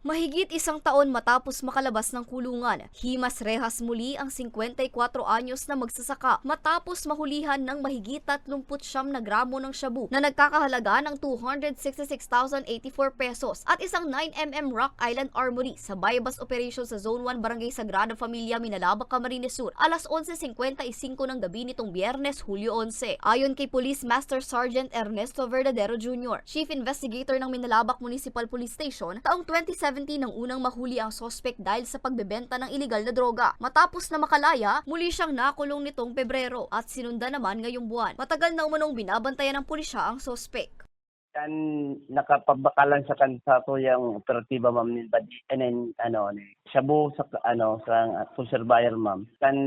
Mahigit isang taon matapos makalabas ng kulungan, himas rehas muli ang 54 anyos na magsasaka matapos mahulihan ng mahigit 39 na gramo ng shabu na nagkakahalaga ng 266,084 pesos at isang 9mm Rock Island Armory sa bypass operation sa Zone 1 Barangay Sagrada Familia, Minalaba, Camarines Sur, alas 11:55 ng gabi nitong Biyernes, Hulyo 11. Ayon kay Police Master Sergeant Ernesto Verdadero Jr., Chief Investigator ng Minalabak Municipal Police Station, taong 2017 nang unang mahuli ang suspect dahil sa pagbebenta ng ilegal na droga. Matapos na makalaya, muli siyang nakulong nitong Pebrero at sinundan naman ngayong buwan. Matagal na umanong binabantayan ng pulisya ang suspect. Kan nakapabakalan sa kansa to yung operatiba ma'am ni badi and ni shabu sa sa surveyor ma'am kan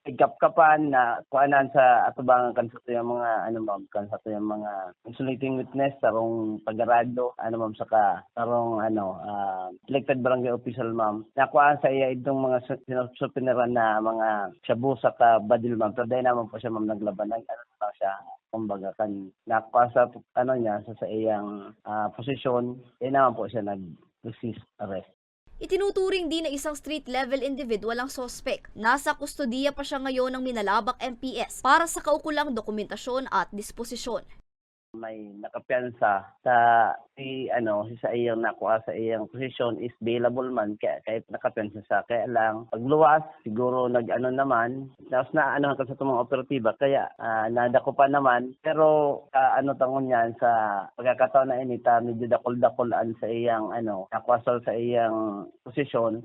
igkapkapan na kuanan sa atubang kansa to yung mga ma'am kansa to yung mga insulating witness tarong pagarado ma'am saka tarong elected barangay official ma'am nakuan sa iya itong mga sinusupineran na mga shabu sa badil ma'am pero dahil naman po siya ma'am naglaban siya kumbaga kan nakuha sa sa iyang posisyon naman po siya nag-resist arrest. Itinuturing din na isang street-level individual ang suspect. Nasa kustodiya pa siya ngayon ng Minalabak MPS para sa kaukulang dokumentasyon at disposisyon. May nakapiyansa sa sa iyang nakuha sa iyang posisyon is bailable man kahit nakapiyansa sa kaya lang pagluwas siguro naman tapos na ka sa tumang operatiba kaya nadako pa naman pero tangon yan sa pagkakataon na inita medyo dakol-dakolan sa iyang nakuha sa iyang posisyon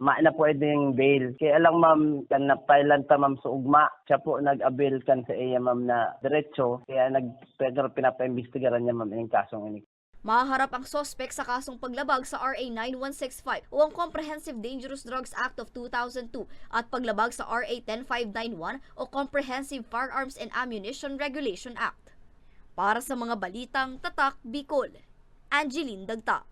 na pwedeng bail kaya lang ma'am kan napailan ta ma'am sa ugma siya po nag-avail kan sa iya ma'am na diretso kaya pero pinapaimbestigaran niya ma'am yung kasong ini. Mahaharap ang suspect sa kasong paglabag sa RA 9165 o ang Comprehensive Dangerous Drugs Act of 2002 at paglabag sa RA 10591 o Comprehensive Firearms and Ammunition Regulation Act. Para sa mga balitang Tatak Bicol, Angeline Dagta.